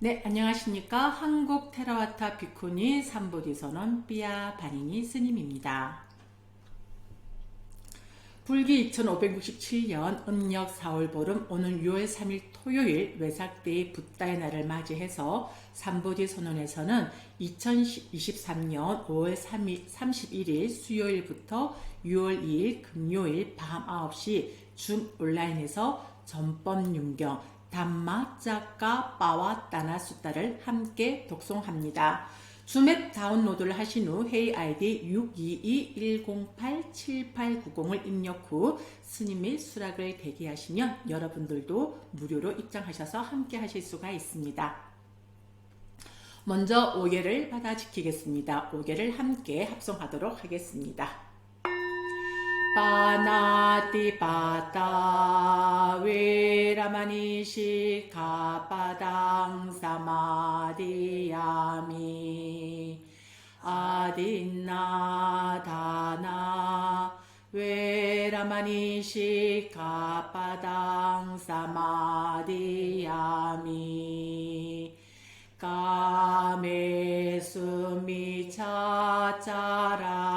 네, 안녕하십니까. 한국 테라와타 비쿠니 삼보디선원 삐아 바니니 스님입니다. 불기 2567년 음력 4월 보름 오는 6월 3일 토요일 외삭데이 붓다의 날을 맞이해서 삼보디 선언에서는 2023년 5월 31일 수요일부터 6월 2일 금요일 밤 9시 줌 온라인에서 전법윤경 담마짜까 빠와따나 수다를 함께 독송합니다. 줌앱 다운로드를 하신 후 회의 아이디 622-108-7890을 입력 후 스님의 수락을 대기하시면 여러분들도 무료로 입장하셔서 함께 하실 수가 있습니다. 먼저 5개를 받아 지키겠습니다. 5개를 함께 합성하도록 하겠습니다. 파나티파타 웨라마니시 가파당 사마디야미 아딘나 다나 웨라마니시 가파당 사마디야미 가메수미 차차라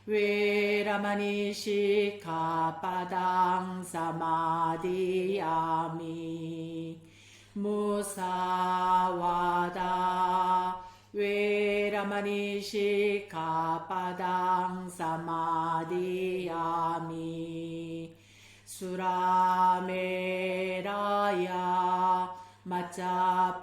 웨라마니시 가파당 사마디야미 무사와다 웨라마니시 가파당 사마디야미 수라메라야 마짜파마다타나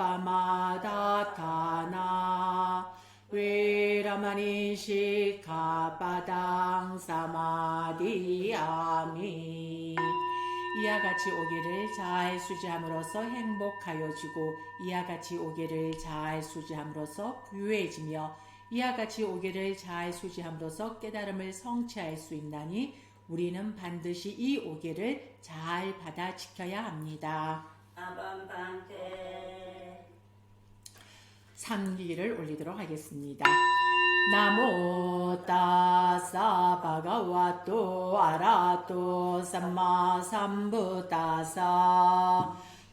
웨라마니시 가파당 사마디야미 이와 같이 오기를 잘 수지함으로써 행복하여지고 이와 같이 오기를 잘 수지함으로써 부유해지며 이와 같이 오기를 잘 수지함으로써 깨달음을 성취할 수 있나니 우리는 반드시 이 오기를 잘 받아 지켜야 합니다. 삼기를 올리도록 하겠습니다. 나모 따사 바가와토 아라토 삼마 삼부타사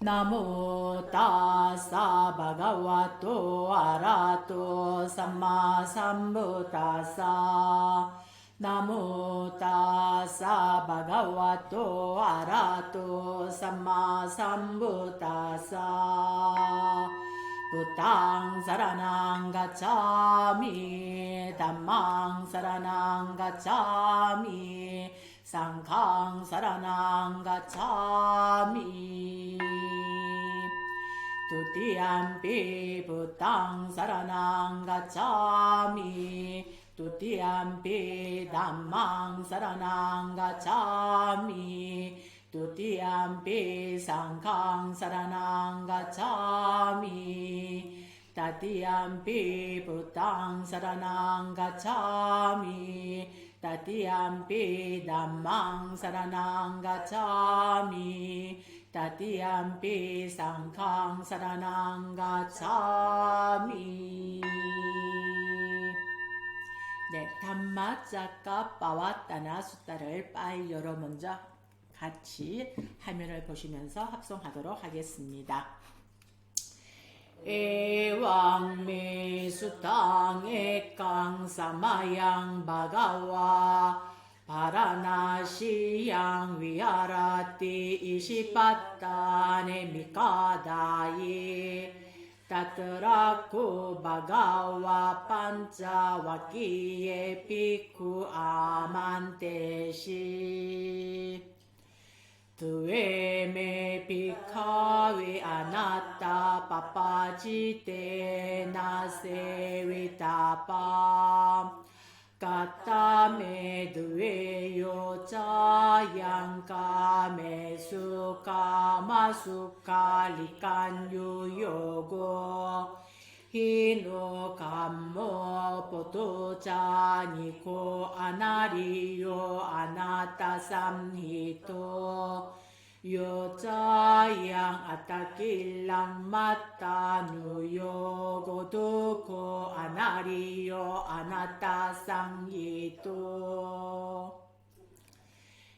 나모 따사 바가와토 아라토 삼마 삼부타사 나모 따사 바가와토 아라토 삼마 삼부타사 부탕 사라낭 가차미 담망 사라낭 가차미 상캉 사라낭 가차미 두티암피 부탕 사라낭 가차미 두티암피 담망 사라낭 가차미 두티암피 상캉 사라낭 가차미 따티암피 부탕 사라낭 가차미 따티암피 담망 사라낭 가차미 따티암피 상캉 사라낭 가차미 네, 담마짜까 빠와따나 수다를 빠이 열어 먼저 같이 화면을 보시면서 합성하도록 하겠습니다. 에왕미 수탕 에깡 사마양 바가와 바라나시양 위아라티 이시빠따네 미카다이 따트라쿠 바가와 판자와키에 피쿠 아만테시 두에메 비카위 아나타 파파지테 나세위타파 까타메 두에요 자양카메 수카마수카 리칸유요고 히노 감모 포토자니코 아나리요 아나타 삼히토 요자양 아타킬랑 마타누요 고두코 아나리요 아나타 상히토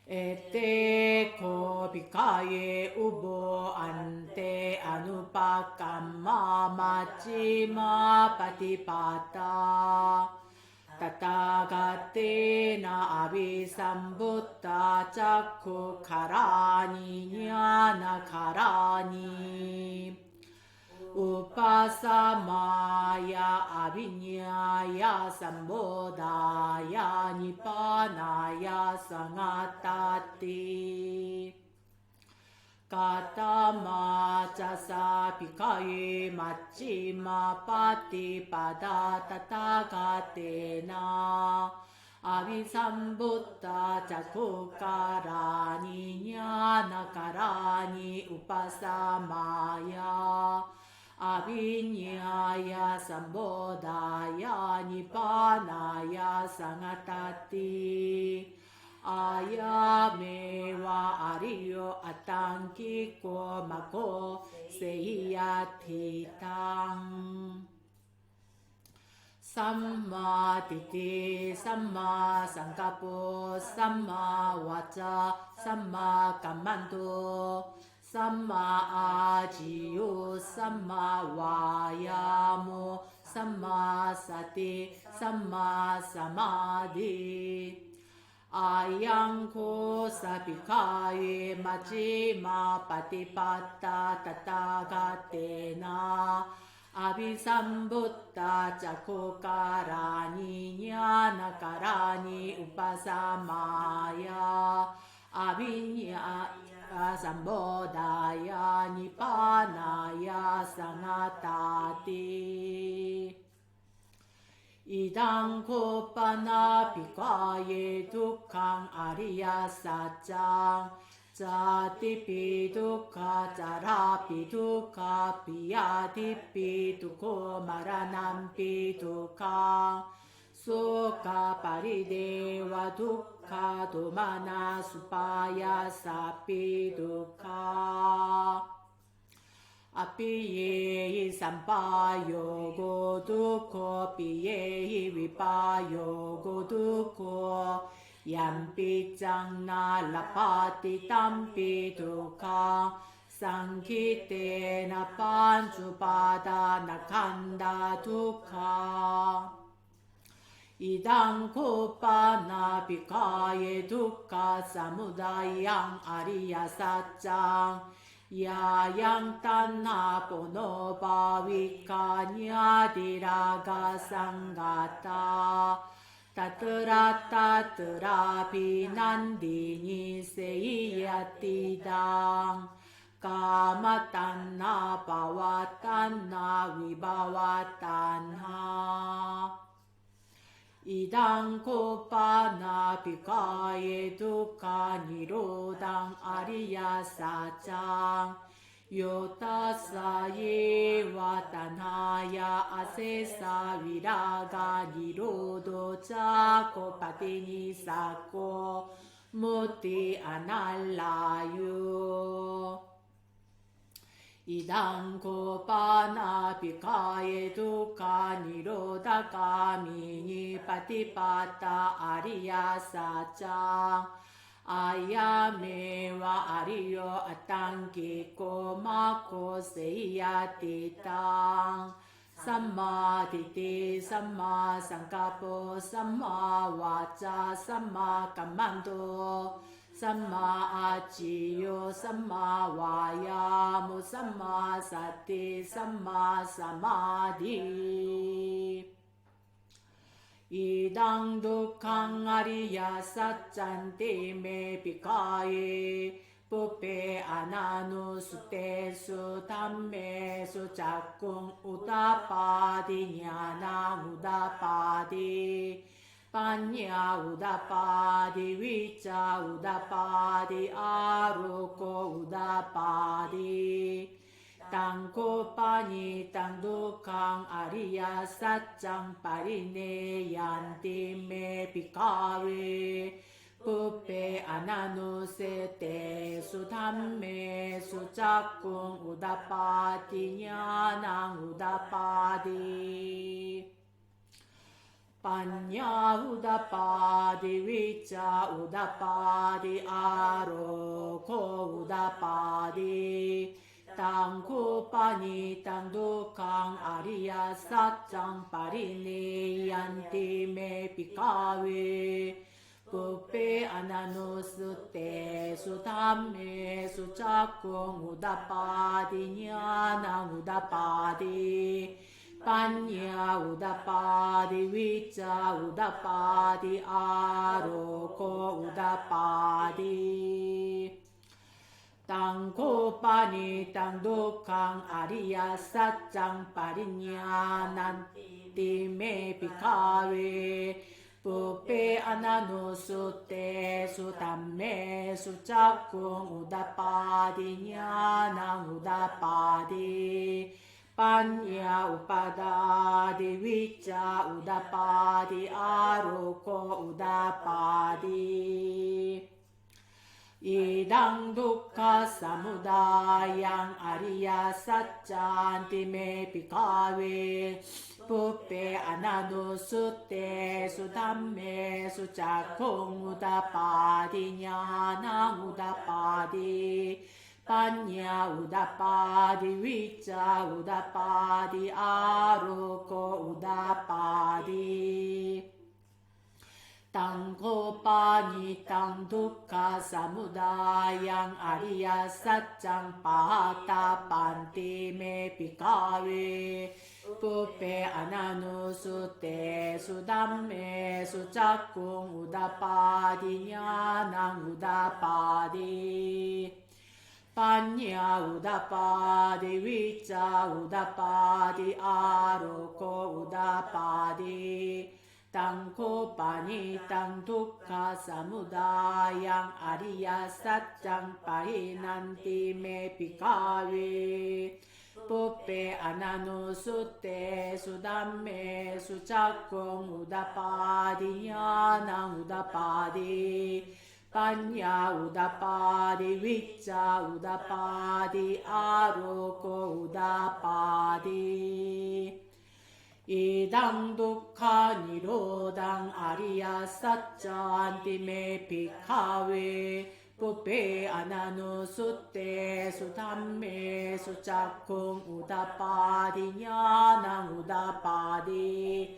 에테 코비카예 우보 안테 아누파kamma Majjhima Patipada Tathāgatena Abhisambuddha Cakkhu Karani Jnana Karani Upasamaya Abhinyaya Sambodhaya Nippanaya Sangatati Katama Jasa Pikaye Majjhima Patipada Tathāgatena Abhisambuddha Cakkhu Karani Jnana Karani Upasamaya Abhinyaya Sambodhaya Nippanaya Sangatati Ayameva Ariyo Atankiko Mako Seiyatitang Samma Titi Samma Sankappo Samma Vaca Samma Kammanto Samma Ajiyo Samma Vayamo Samma Sati Samma Samadhi Ayangko Sapikaye Majjhima Patipada Tathāgatena Abhisambuddha Cakkhu Karani Jnana Karani Upasamaya Abhinyaya Sambodhaya Nippanaya Sangatati Idang Kopana Pikaye Dukkhaṃ Ariya Saccang Jatipi Dukkha Jarapi Dukkha Piyatipi Dukkho Maranampi Dukkhaṃ Sukha Parideva Dukkha Domana Supaya Sapi Dukkha Apiyehi Sampayogo Dukkho Piyehi Vipayogo Dukkho Yampi Jangna Lapati Tampi Dukkha Sankitena Panchupada Nakanda Dukkha Idang Kopana Pikaye Dukkha Samudayang Ariya Saccang Yayang Tanha Pono Bhavika Nyadiraga Sangata Tatra Tatra Pinandini Seiyatidang Kamatanha Bhavatanha Vibhavatanha Idang Kopana Pikaye Dukkha Nirodhaṃ Ariya Saccang Yotassa Yeva Tanhaya Asesa Viraga Nirodho Cakkho Patini Sakko Mutti Analayo Idang Kopana Pikaye Dukkha Nirodha Kamini Patipada Ariya Saccang Ayameva Ariyo Atankiko Mako Seiyatitang Samma Titi Samma Sankappo Samma Vaca Samma Kammanto Samma Ajiyo Samma Vayamo Samma Sati Samma Samadhi Idang Dukkhaṃ Ariya Saccanti Me Pikaye Pupe Ananu Sutesu Tammesu Cakkung Udapadi Jnana Udapadi Panya Udapadi Vica Udapadi Aroko Udapadi Tangkopani Tang Dukkhaṃ Ariya Saccang Parineyanti Me Bhikkhave Pupe Ananu Sete Sudhamme Sucakkung Udapadi Jnanang Udapadi Panya Udapadi Vica Udapadi Aroko Udapadi Tangko pani tang dukang Arya satchang parini yanti me pikawe Pupe ananusute sutamme sucakung udapadi nyana udapadi Panya udapadi vicha udapadi aroko udapadi Tangko pani tang dukang Arya satchang parinyananti me pikawe Pupe ananusute sutamme sucakung udapadi nyanang udapadi Panya upadadi vicha udapadi aroko udapadi Idang dukkha samudayang Arya satchanti me pikawe Pupe ananusute sutamme sucakung udapadi nyanang udapadi Panya udapadi vicha udapadi aroko udapadi Tangko pani tang dukkha samudayang Arya satchang pahata panti me pikawe Pupe ananusute sudamme sucakung udapadi nyanang udapadi Panya udapadi vicha udapadi aroko udapadi Tangko pani tang dukkha samudayang Arya satchang pahinanti me pikawe Pupe ananusute sudamme sucakung udapadi nyanang udapadi Panya udapadi vicha udapadi aroko udapadi Idang dukkha nirodang Arya satchanti me pikawe Pupe ananusute sutamme sucakung udapadi nyanang udapadi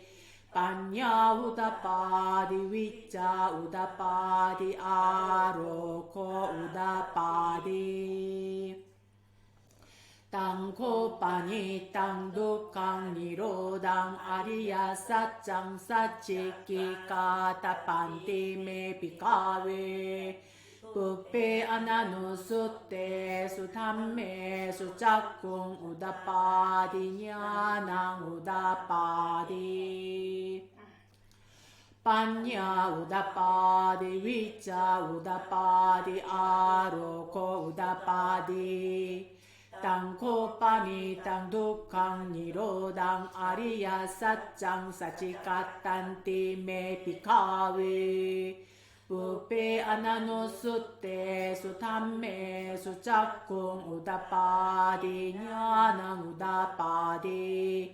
Panya udapadi vicha udapadi aroko udapadi Tangko pani tang dukkang nirodang Arya satchang satchikika tapanti me pikawe Pupe ananusute sutamme sucakung udapadi nyanang udapadi Panya udapadi vicha udapadi aroko udapadi Tangko pani tang dukkang nirodang Arya satchang sachikatanti me pikawe Pupe ananusute sutamme sucakung udapadi nyanang udapadi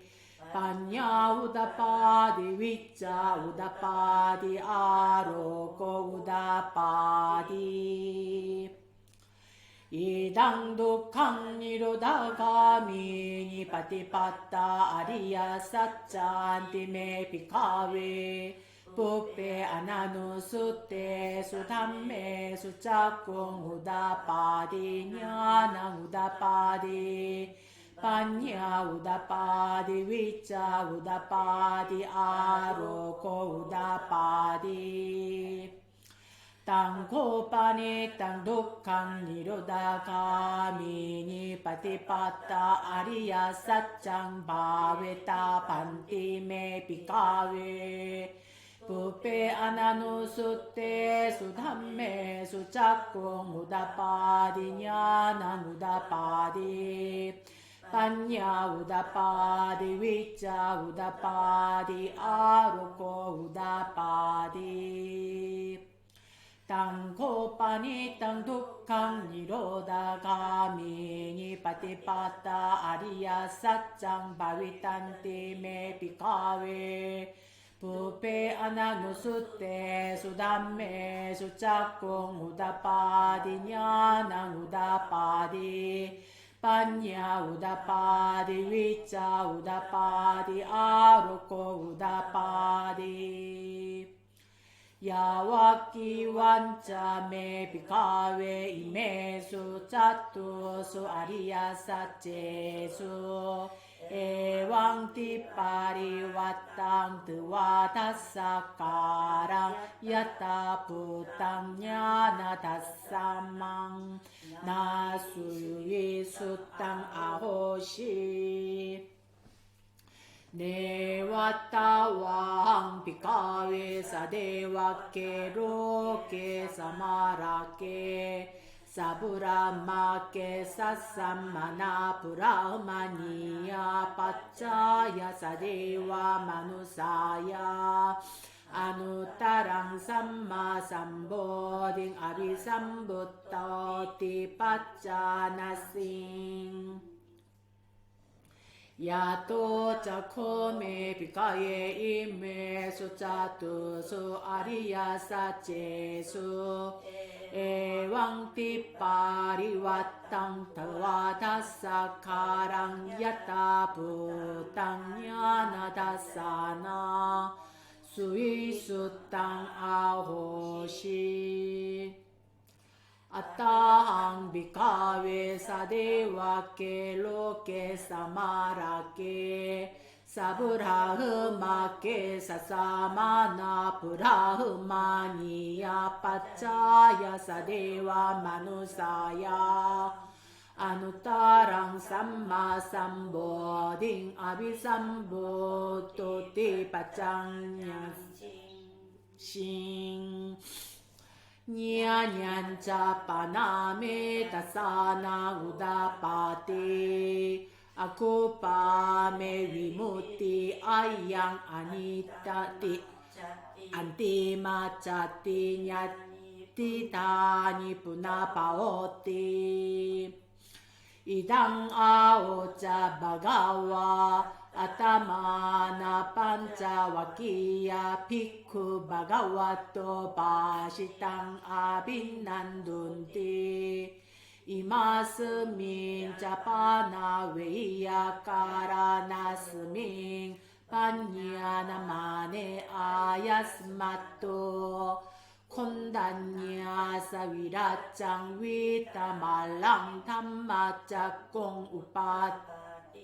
Panya udapadi vicha udapadi aroko udapadi Idang dukkang nirodagami nipatipatta Arya satchanti me pikawe Pupe ananusute sutamme sucakung udapadi nyanang udapadi Panya udapadi vicha udapadi aroko udapadi Tangko pani tang dukkang nirodagami nipatipatta Arya satchang bhaveta panti me pikawe Pupe ananusute sutamme sucakung udapadi nyanang udapadi Panya udapadi vicha udapadi aroko udapadi Tangko pani tang dukkang nirodagami nipatipatta Arya satchang bhavitanti me pikawe Pupe ananusute sudamme sucakung udapadi nyanang udapadi Panya Udapadi Vicha Udapadi Aroko Udapadi Yawaki Wancha Me Bikawe Imesu Chatusu Ariya Sachesu Ewang Tipari Watang Tuwa Tasakarang Yata Putang Nyana Tasamang Nasuyi Sutang Ahoshi Devata Pikawe Sadevake Roke Samarake Saburamake Sasamana Puramaniya Pachaya Sadeva Manusaya Anutarang Samma Samboding Abhisambuddhoti Pachanasing Yato Chakome Pikaye Ime Suchatu Su Ariya Sachesu Ewang Tipari Watang Tawasakarang Yata Putang Nyana Dasana Sui Sutang Ahoshi Atahang Bikawe Sadevake Loke Samarake Saburahumake Sasamana Purahumaniya Pachaya Sadeva Manusaya Anutarang Samma Samboding Abhisambuddhoti Pachanya Sing Nyanyan Chapaname Tasana Udapati Akupame Vimuti Ayang Anitati Antima Chati Nyati Tani Punapaoti Idang Aocha Bhagawa Atamana Panchawakiya Bhikkhu Bhagavato Bhashitang Abhinandunti Imasmin Japana Veya Karanasmin Panyanamane Ayasmato Kondanya Savirachang Vitamalang Dhammachakong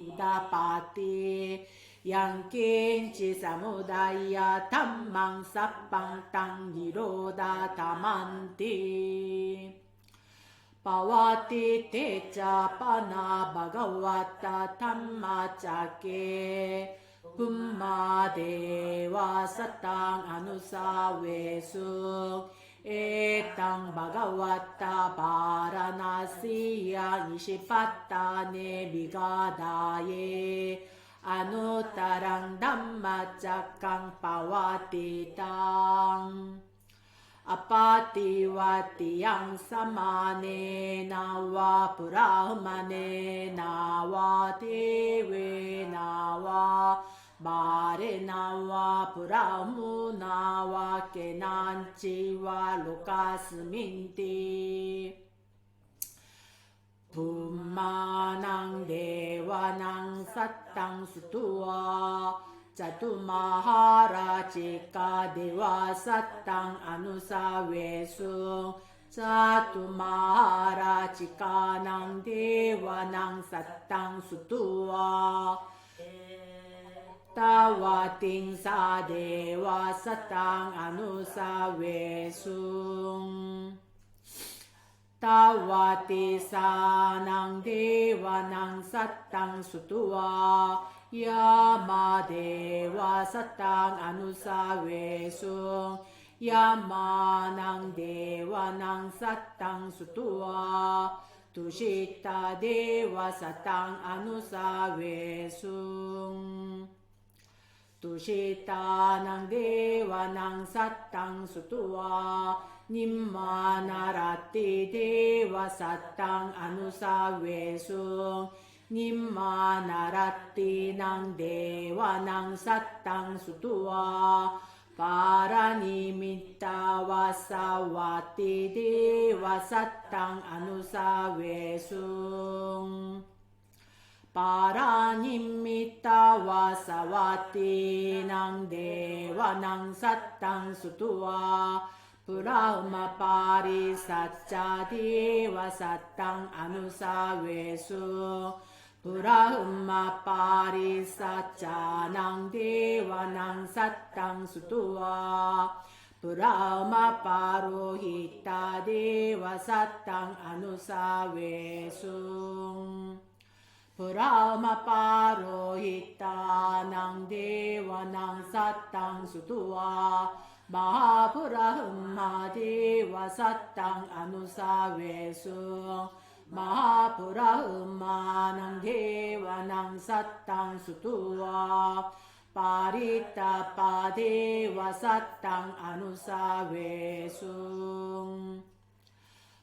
Udapati Yang kinchi samudaya dhammang sappang tang niroda tamanti Pawati teca pana bhagavata dhammacake Pumma deva satang anusavesu Etang bhagavata paranasiya nishipattane vigadaye Anutarang dhammacakang pawatitang Apati yang samane nawa purahmane nawa dewe nawa Bare nawa puramu nawa kenanchi wa lokasminti Pumanang dewanang sattang sutua Jatu maharajika dewa sattang anusavesu Jatu maharajika nang dewanang sattang sutua Tawating sa dewa sattang anusavesu Tawati sanang dewa nang sattang sutua Yama dewa sattang anusavesu Yama nang dewa nang sattang sutua Tushita dewa sattang anusavesu Tushita nang dewa nang sattang sutua Nimma narati dewa sattang anusavesu Nimma narati nang dewa nang sattang sutua Paranimitta vasawati deva sattang anusavesung. Paranimitta vasawati nang deva nang sattang sutua. Brahma parisacca deva sattang anusavesu. Brahma parisacca nang deva nang sattang sutua. Brahma paruhita deva sattang anusavesu. Brahma paruhita nang deva nang sattang sutua. Mahabrahma deva sattang anusavesu. Mahabrahma nang deva nang sattang sutua. Paritapa deva sattang anusavesu.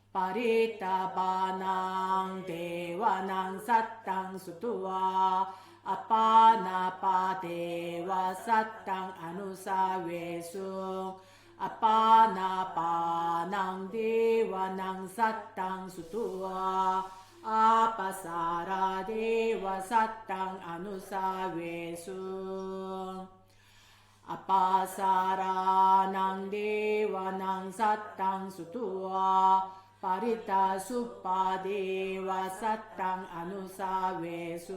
Paritapa nang deva nang sattang sutua. Apanapa deva sattang anusavesu. Apanapa nang deva nang sattang sutua. Apasara deva sattang anusavesu. Apasara nang deva nang sattang sutua. Parita suppa deva sattang anusavesu.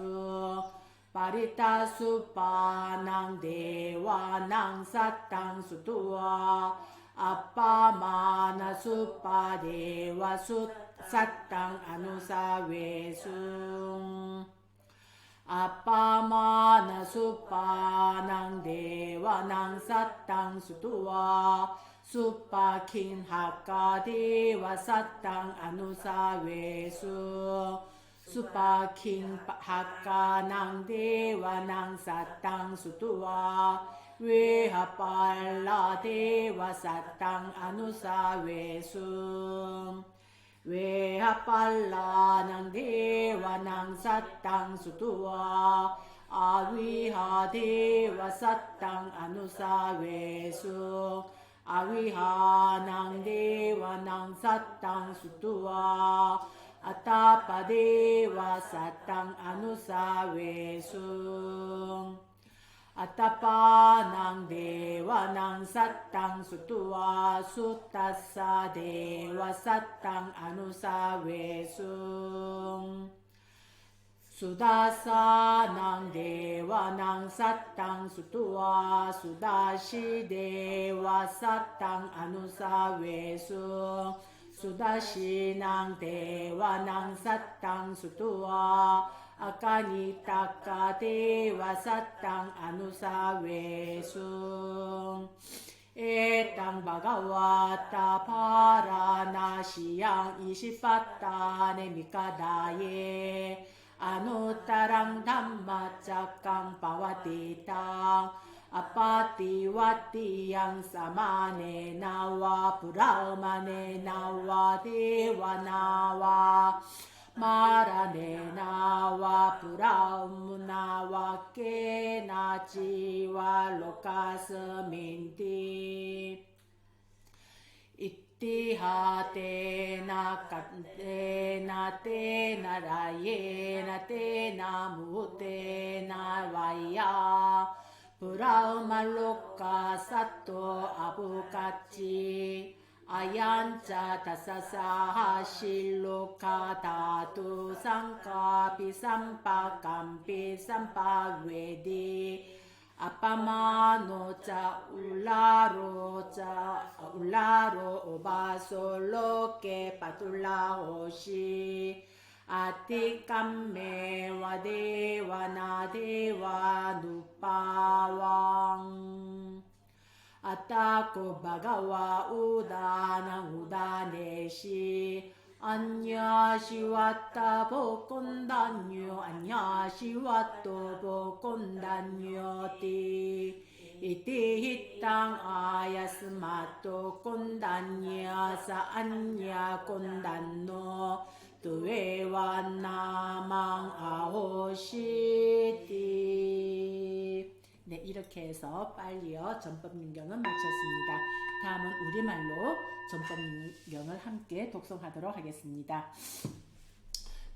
Parita suppa nang deva nang sattang sutua. Appamana suppa deva sattang anusavesu. Appamana suppa nang deva nang sattang sutua. Suppa kinhaka deva sattang anusavesu. Suppa kinhaka nang deva nang sattang sutua. Vehapalla deva sattang anusavesu. Vehapalla nang deva nang sattang sutua. Aviha deva sattang anusavesu. Aviha nang deva nang sattang sutua. Atapa deva sattang anusavesu. Atapa nang deva nang sattang sutua. Suttassa deva sattang anusavesu. Sudasa nang deva nang sattang sutua. Sudashi deva sattang anusavesu. Sudashi nang deva nang sattang sutua. Akanitaka deva sattang anusavesu. Etang bhagavata paranashiyang ishipattane mikadaye. Anuttarang dhammacakkang pawatitang. Apativatiyang samanena wa brahmanena wa devana wa maranena wa brahmana wa kena jiva lokasminti. Ittiha tena kantena tena rayena tena mutena vaya. Brahma loka sato abukacci. Ayanca tasasaha shiloka tatu sangkapi sampakampi sampagvedi. Apamano ca ularo obaso loke patula hoshi. Atikamme wa deva na deva nupawang. Atako bhagava udanang udaneshi. Anya shivatta bokondanyo anya shivatto bokondanyoti. Iti hittang ayasmato kondanya sa anya kondanno. Tuewa namang ahoshiti. 네, 이렇게 해서 빨리요 전법윤경은 마쳤습니다. 다음은 우리말로 전법윤경을 함께 독송하도록 하겠습니다.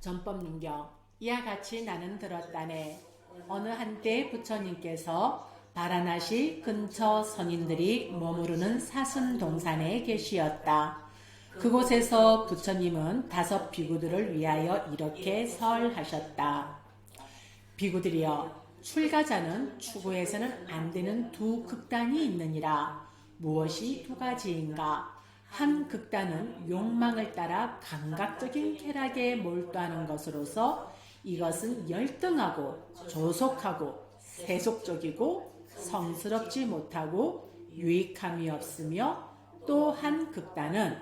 전법윤경. 이와 같이 나는 들었다네. 어느 한때 부처님께서 바라나시 근처 선인들이 머무르는 사슴동산에 계시었다. 그곳에서 부처님은 5 비구들을 위하여 이렇게 설하셨다. 비구들이여, 출가자는 추구해서는 안 되는 2 극단이 있느니라. 무엇이 2가지인가? 한 극단은 욕망을 따라 감각적인 쾌락에 몰두하는 것으로서 이것은 열등하고 조속하고 세속적이고 성스럽지 못하고 유익함이 없으며, 또 한 극단은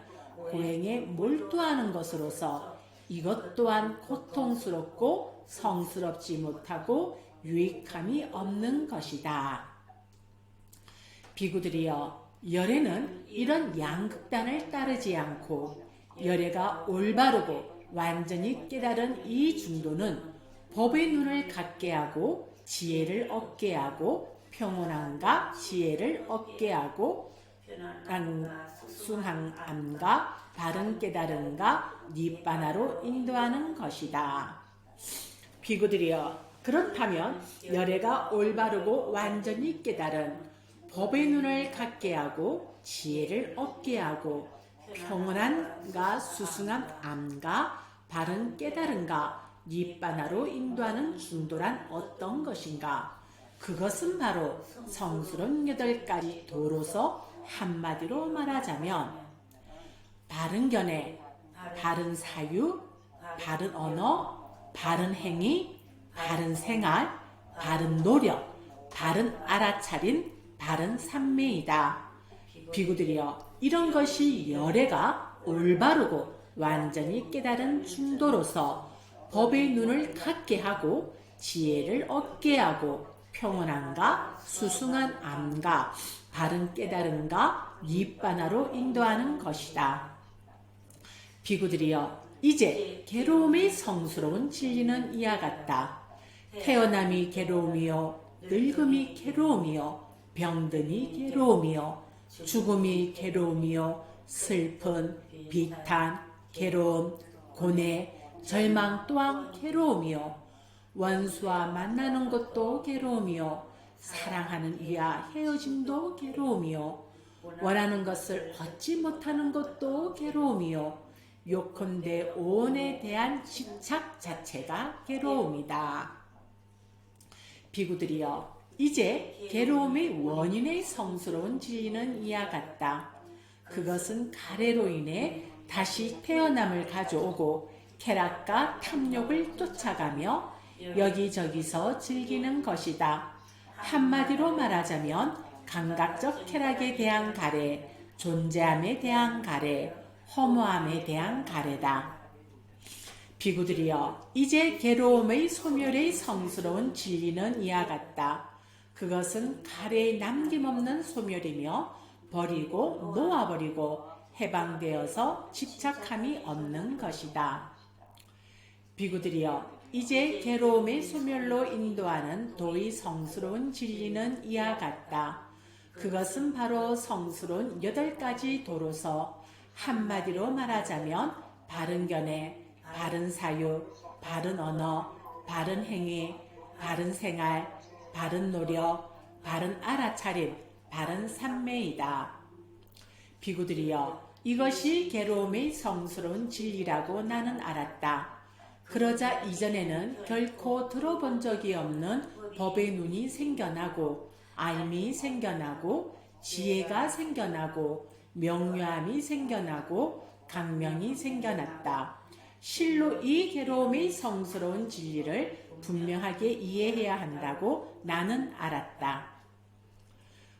고행에 몰두하는 것으로서 이것 또한 고통스럽고 성스럽지 못하고 유익함이 없는 것이다. 비구들이여, 열애는 이런 양극단을 따르지 않고 열애가 올바르고 완전히 깨달은 이 중도는 법의 눈을 갖게 하고 지혜를 얻게 하고 평온함과 지혜를 얻게 하고 순함과 바른 깨달음과 니바나로 인도하는 것이다. 비구들이여, 그렇다면 열애가 올바르고 완전히 깨달은 법의 눈을 갖게 하고 지혜를 얻게 하고 평온함과 수승한 암과 바른 깨달음과 니바나로 인도하는 중도란 어떤 것인가? 그것은 바로 성스러운 8가지 도로서 한마디로 말하자면 바른 견해, 바른 사유, 바른 언어, 바른 행위, 바른 생활, 바른 노력, 바른 알아차림, 바른 삼매이다. 비구들이여, 이런 것이 열애가 올바르고 완전히 깨달은 중도로서 법의 눈을 갖게 하고 지혜를 얻게 하고 평온함과 수승한 암과 바른 깨달음과 니바나로 인도하는 것이다. 비구들이여, 이제 괴로움의 성스러운 진리는 이와 같다. 태어남이 괴로움이요, 늙음이 괴로움이요, 병듦이 괴로움이요, 죽음이 괴로움이요, 슬픈, 비탄, 괴로움, 고뇌, 절망 또한 괴로움이요, 원수와 만나는 것도 괴로움이요, 사랑하는 이와 헤어짐도 괴로움이요, 원하는 것을 얻지 못하는 것도 괴로움이요, 요컨대 오온에 대한 집착 자체가 괴로움이다. 비구들이여, 이제 괴로움의 원인의 성스러운 진리는 이와 같다. 그것은 가래로 인해 다시 태어남을 가져오고 쾌락과 탐욕을 쫓아가며 여기저기서 즐기는 것이다. 한마디로 말하자면 감각적 쾌락에 대한 가래, 존재함에 대한 가래, 허무함에 대한 가래다. 비구들이여, 이제 괴로움의 소멸의 성스러운 진리는 이와 같다. 그것은 가래의 남김없는 소멸이며 버리고 놓아버리고 해방되어서 집착함이 없는 것이다. 비구들이여, 이제 괴로움의 소멸로 인도하는 도의 성스러운 진리는 이와 같다. 그것은 바로 성스러운 8가지 도로서 한마디로 말하자면 바른 견해, 바른 사유, 바른 언어, 바른 행위, 바른 생활, 바른 노력, 바른 알아차림, 바른 삼매이다. 비구들이여, 이것이 괴로움의 성스러운 진리라고 나는 알았다. 그러자 이전에는 결코 들어본 적이 없는 법의 눈이 생겨나고 알미 생겨나고 지혜가 생겨나고 명료함이 생겨나고 강명이 생겨났다. 실로 이 괴로움의 성스러운 진리를 분명하게 이해해야 한다고 나는 알았다.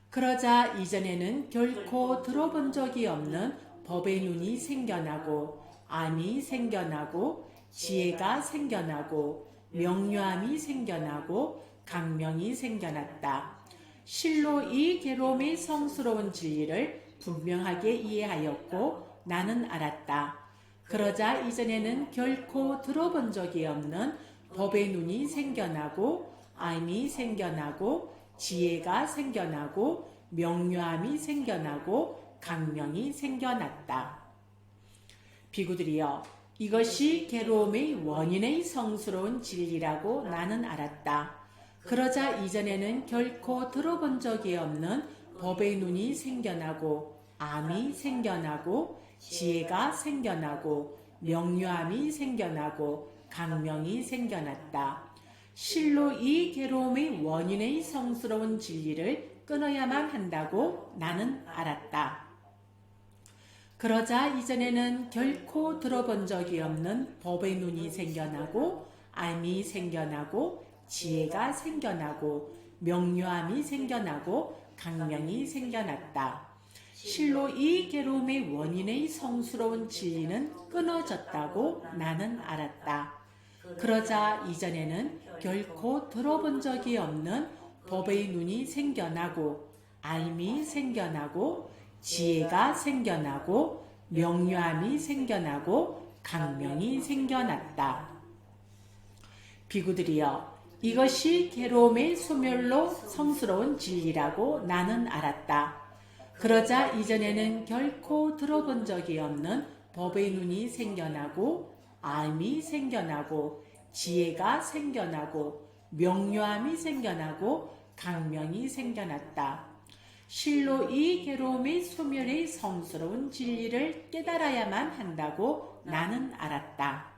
그러자 이전에는 결코 들어본 적이 없는 법의 눈이 생겨나고 암이 생겨나고 지혜가 생겨나고 명료함이 생겨나고 강명이 생겨났다. 실로 이 괴로움의 성스러운 진리를 분명하게 이해하였고 나는 알았다. 그러자 이전에는 결코 들어본 적이 없는 법의 눈이 생겨나고 암이 생겨나고 지혜가 생겨나고 명료함이 생겨나고 강명이 생겨났다. 비구들이여, 이것이 괴로움의 원인의 성스러운 진리라고 나는 알았다. 그러자 이전에는 결코 들어본 적이 없는 법의 눈이 생겨나고 암이 생겨나고 지혜가 생겨나고 명료함이 생겨나고 강명이 생겨났다. 실로 이 괴로움의 원인의 성스러운 진리를 끊어야만 한다고 나는 알았다. 그러자 이전에는 결코 들어본 적이 없는 법의 눈이 생겨나고 암이 생겨나고 지혜가 생겨나고 명료함이 생겨나고 강명이 생겨났다. 실로 이 괴로움의 원인의 성스러운 진리는 끊어졌다고 나는 알았다. 그러자 이전에는 결코 들어본 적이 없는 법의 눈이 생겨나고 알미 생겨나고 지혜가 생겨나고 명료함이 생겨나고 강명이 생겨났다. 비구들이여, 이것이 괴로움의 소멸로 성스러운 진리라고 나는 알았다. 그러자 이전에는 결코 들어본 적이 없는 법의 눈이 생겨나고 암이 생겨나고 지혜가 생겨나고 명료함이 생겨나고 강명이 생겨났다. 실로 이 괴로움의 소멸의 성스러운 진리를 깨달아야만 한다고 나는 알았다.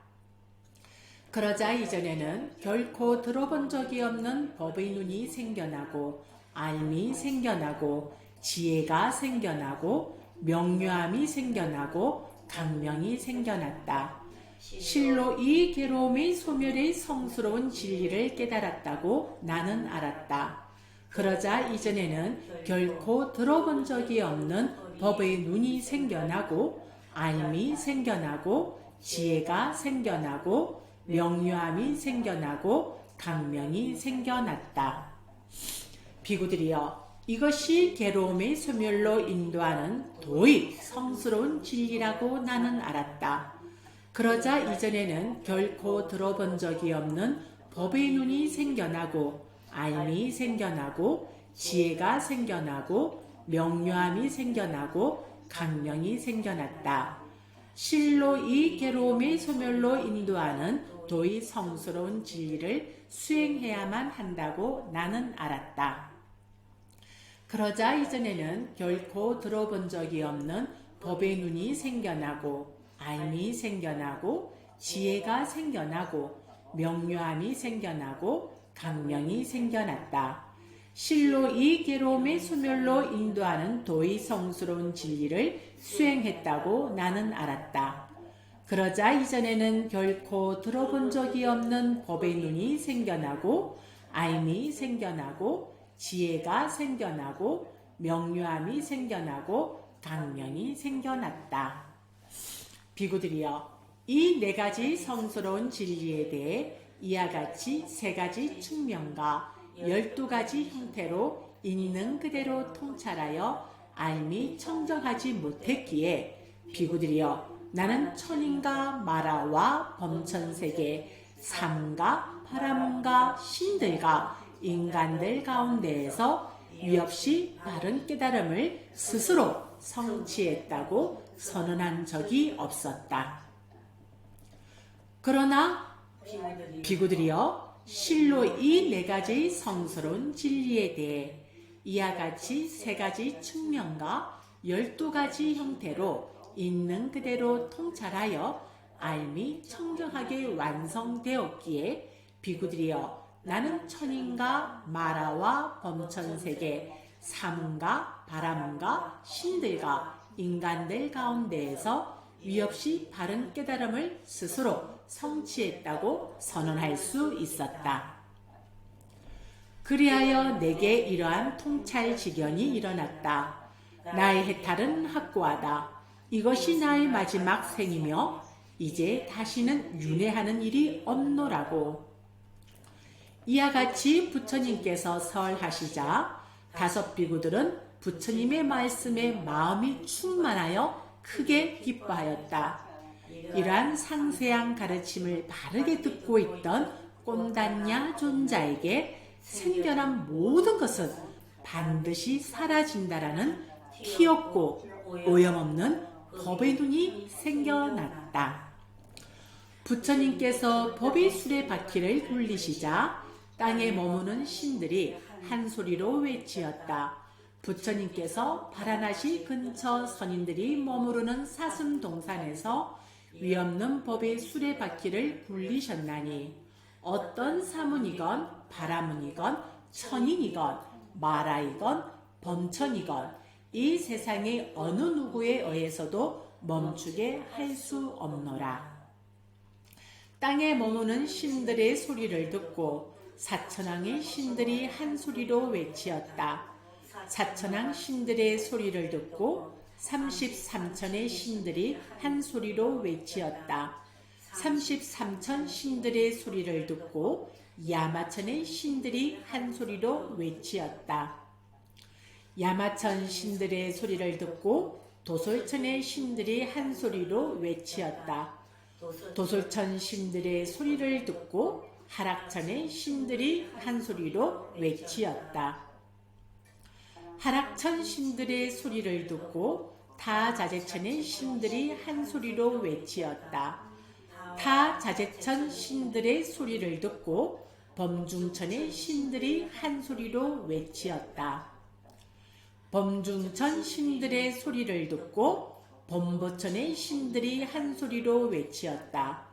그러자 이전에는 결코 들어본 적이 없는 법의 눈이 생겨나고 알미 생겨나고 지혜가 생겨나고 명료함이 생겨나고 강명이 생겨났다. 실로 이 괴로움의 소멸의 성스러운 진리를 깨달았다고 나는 알았다. 그러자 이전에는 결코 들어본 적이 없는 법의 눈이 생겨나고 알미 생겨나고 지혜가 생겨나고 명료함이 생겨나고 강명이 생겨났다. 비구들이여, 이것이 괴로움의 소멸로 인도하는 도의 성스러운 진리라고 나는 알았다. 그러자 이전에는 결코 들어본 적이 없는 법의 눈이 생겨나고 알미 생겨나고 지혜가 생겨나고 명료함이 생겨나고 강명이 생겨났다. 실로 이 괴로움의 소멸로 인도하는 도의 성스러운 진리를 수행해야만 한다고 나는 알았다. 그러자 이전에는 결코 들어본 적이 없는 법의 눈이 생겨나고 알미 생겨나고 지혜가 생겨나고 명료함이 생겨나고 강명이 생겨났다. 실로 이 괴로움의 소멸로 인도하는 도의 성스러운 진리를 수행했다고 나는 알았다. 그러자 이전에는 결코 들어본 적이 없는 법의 눈이 생겨나고 알미 생겨나고 지혜가 생겨나고 명료함이 생겨나고 강명이 생겨났다. 비구들이여, 이 네 가지 성스러운 진리에 대해 이와 같이 세 가지 측면과 12가지 형태로 있는 그대로 통찰하여 알미 청정하지 못했기에 비구들이여, 나는 천인과 마라와 범천세계 삶과 바람과 신들과 인간들 가운데에서 위없이 바른 깨달음을 스스로 성취했다고 선언한 적이 없었다. 그러나 비구들이여, 실로 이 네 가지 성스러운 진리에 대해 이와 같이 세 가지 측면과 12가지 형태로 있는 그대로 통찰하여 알미 청정하게 완성되었기에 비구들이여, 나는 천인과 마라와 범천세계 삶과 바람과 신들과 인간들 가운데에서 위없이 바른 깨달음을 스스로 성취했다고 선언할 수 있었다. 그리하여 내게 이러한 통찰지견이 일어났다. 나의 해탈은 확고하다. 이것이 나의 마지막 생이며 이제 다시는 윤회하는 일이 없노라고. 이와 같이 부처님께서 설하시자 다섯 비구들은 부처님의 말씀에 마음이 충만하여 크게 기뻐하였다. 이러한 상세한 가르침을 바르게 듣고 있던 꼼단냐 존자에게 생겨난 모든 것은 반드시 사라진다라는 희없고 오염없는 법의 눈이 생겨났다. 부처님께서 법의 수레바퀴를 굴리시자 땅에 머무는 신들이 한 소리로 외치었다. 부처님께서 바라나시 근처 선인들이 머무르는 사슴동산에서 위없는 법의 수레바퀴를 굴리셨나니 어떤 사문이건 바라문이건 천인이건 마라이건 범천이건 이 세상의 어느 누구에 의해서도 멈추게 할 수 없노라. 땅에 머무는 신들의 소리를 듣고 사천왕의 신들이 한 소리로 외치었다. 사천왕 신들의 소리를 듣고 33천의 신들이 한 소리로 외치었다. 33천 신들의 소리를 듣고 야마천의 신들이 한 소리로 외치었다. 야마천 신들의 소리를 듣고 도솔천의 신들이 한 소리로 외치었다. 도솔천 신들의 소리를 듣고 하락천의 신들이 한 소리로 외치었다. 하락천 신들의 소리를 듣고 타자제천의 신들이 한 소리로 외치었다. 타자제천 신들의 소리를 듣고 범중천의 신들이 한 소리로 외치었다. 범중천 신들의 소리를 듣고 범보천의 신들이 한 소리로 외치었다.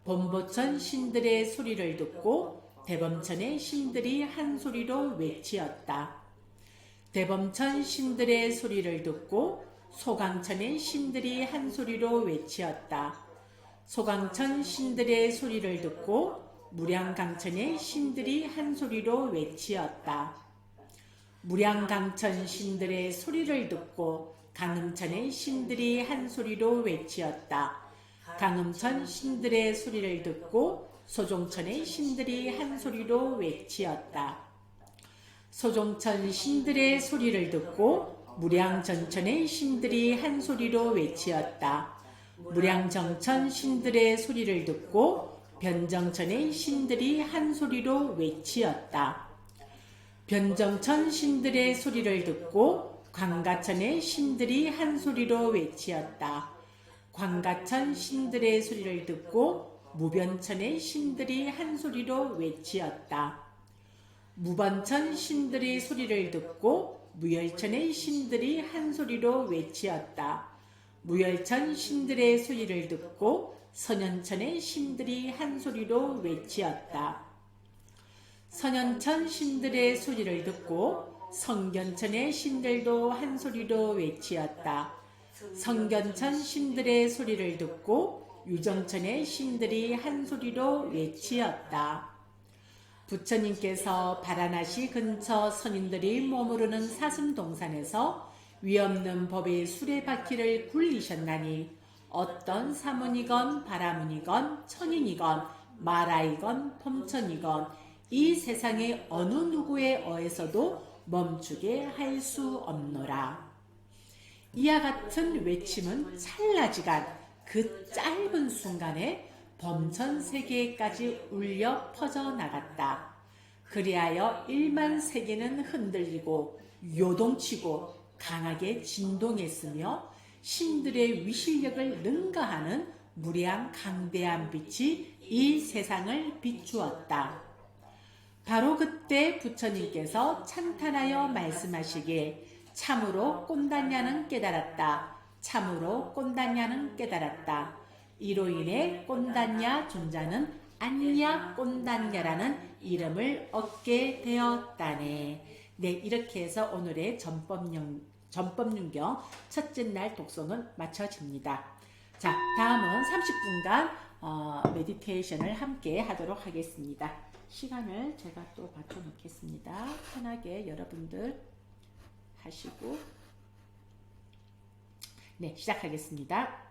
범보천 신들의 소리를 듣고 대범천의 신들이 한 소리로 외치었다. 대범천 신들의 소리를 듣고 소강천의 신들이 한 소리로 외치었다. 소강천 신들의 소리를 듣고 무량강천의 신들이 한 소리로 외치었다. 무량강천 신들의 소리를 듣고 강음천의 신들이 한 소리로 외치었다. 강음천 신들의 소리를 듣고 소종천의 신들이 한 소리로 외치었다. 소종천 신들의 소리를 듣고 무량전천의 신들이 한 소리로 외치었다. 무량정천 신들의 소리를 듣고 변정천의 신들이 한 소리로 외치었다. 변정천 신들의 소리를 듣고 광가천의 신들이 한 소리로 외치었다. 광가천 신들의 소리를 듣고 무변천의 신들이 한 소리로 외치었다. 무번천 신들의 소리를 듣고 무열천의 신들이 한 소리로 외치었다. 무열천 신들의 소리를 듣고 선현천의 신들이 한 소리로 외치었다. 선현천 신들의 소리를 듣고 성견천의 신들도 한 소리로 외치었다. 성견천 신들의 소리를 듣고 유정천의 신들이 한 소리로 외치었다. 부처님께서 바라나시 근처 선인들이 머무르는 사슴동산에서 위없는 법의 수레바퀴를 굴리셨나니 어떤 사문이건 바라문이건 천인이건 마라이건 범천이건 이 세상의 어느 누구에 의해서도 멈추게 할 수 없노라. 이와 같은 외침은 찰나지간 그 짧은 순간에 범천 세계까지 울려 퍼져나갔다. 그리하여 1만 세계는 흔들리고 요동치고 강하게 진동했으며 신들의 위실력을 능가하는 무량 강대한 빛이 이 세상을 비추었다. 바로 그때 부처님께서 찬탄하여 말씀하시길 참으로 꼰단냐는 깨달았다. 참으로 꼰단냐는 깨달았다. 이로 인해 꼰단냐 존자는 안냐 꼰단냐라는 이름을 얻게 되었다네. 네, 이렇게 해서 오늘의 전법윤경 첫째 날 독서는 마쳐집니다. 자, 다음은 30분간 메디테이션을 함께 하도록 하겠습니다. 시간을 제가 또 맞춰 놓겠습니다. 편하게 여러분들 하시고 네, 시작하겠습니다.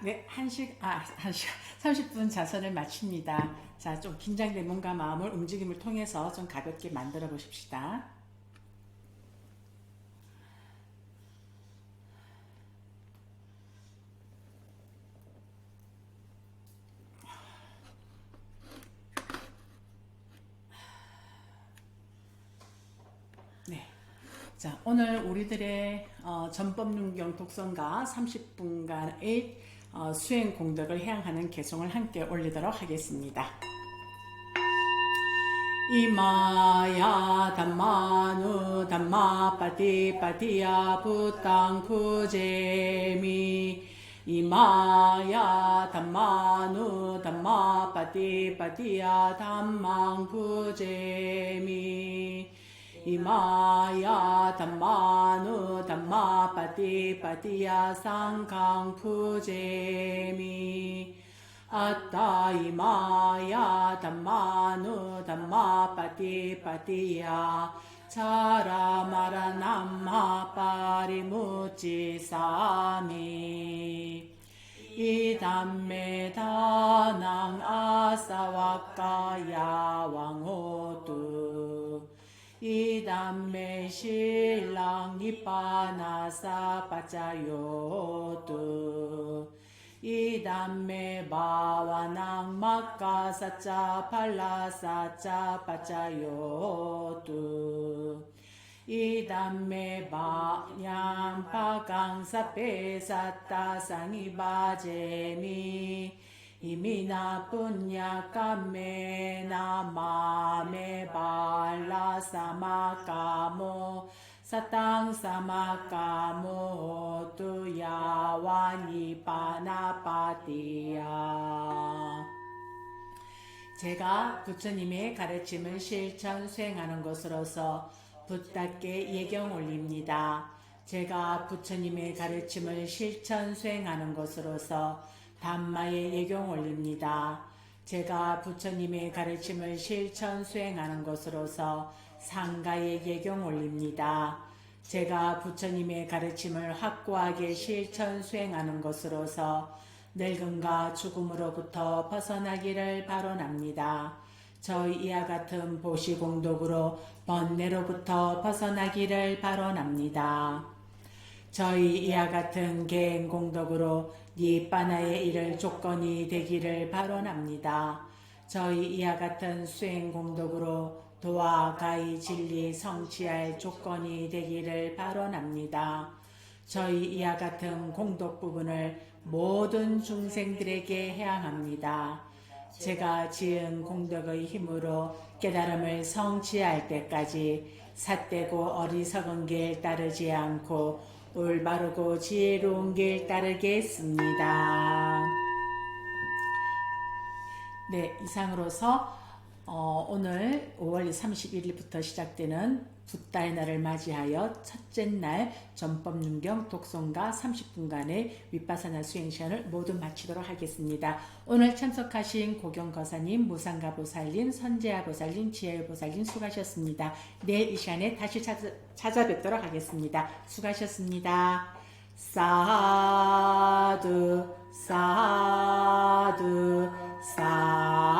네, 1시간 30분 자선을 마칩니다. 자, 좀 긴장된 몸과 마음을 움직임을 통해서 좀 가볍게 만들어 보십시다. 네. 자, 오늘 우리들의 전법륜경 독서가 30분간의 수행 공덕을 해양하는 개송을 함께 올리도록 하겠습니다. 이마야 담마누 담마 빠티빠티야 부땅 쿠제미 이마야 담마누 담마 빠티빠티야 담망 쿠제미 이마야 담마누 담마 빠티빠티야 상강 푸제미 아따 이마야 담마누 담마 빠티빠티야 차라마라 남마 파리무치사미 이담메 다낭 아사와까야 왕호두 이담메 신랑 니빠나사 빠짜요두 이담메 바와낭 마카사짜 팔라사짜 빠짜요두 이담메 바냥 파강사페 사타 상이바제미 이미나 분야 까메나 마메 발라 사마카모 사탕 사마카모 두야와니 파나파티야. 제가 부처님의 가르침을 실천 수행하는 것으로서 붓답게 예경 올립니다. 제가 부처님의 가르침을 실천 수행하는 것으로서 담마의 예경 올립니다. 제가 부처님의 가르침을 실천 수행하는 것으로서 상가의 예경 올립니다. 제가 부처님의 가르침을 확고하게 실천 수행하는 것으로서 늙음과 죽음으로부터 벗어나기를 바라옵니다. 저희 이와 같은 보시공덕으로 번뇌로부터 벗어나기를 바라옵니다. 저희 이와 같은 개행공덕으로 니빠나에 이를 조건이 되기를 바라옵니다. 저희 이와 같은 수행공덕으로 도와 가히 진리 성취할 조건이 되기를 바라옵니다. 저희 이와 같은 공덕 부분을 모든 중생들에게 해양합니다. 제가 지은 공덕의 힘으로 깨달음을 성취할 때까지 삿되고 어리석은 길 따르지 않고 올바르고 지혜로운 길 따르겠습니다. 네, 이상으로서 오늘 5월 31일부터 시작되는 붓다의 날을 맞이하여 첫째 날 전법륜경 독송가 30분간의 윗바사나 수행 시간을 모두 마치도록 하겠습니다. 오늘 참석하신 고경거사님, 무상가보살님, 선재아보살님, 지혜보살님 수고하셨습니다. 내일 이 시간에 다시 찾아뵙도록 하겠습니다. 수고하셨습니다. 사두 사두 사두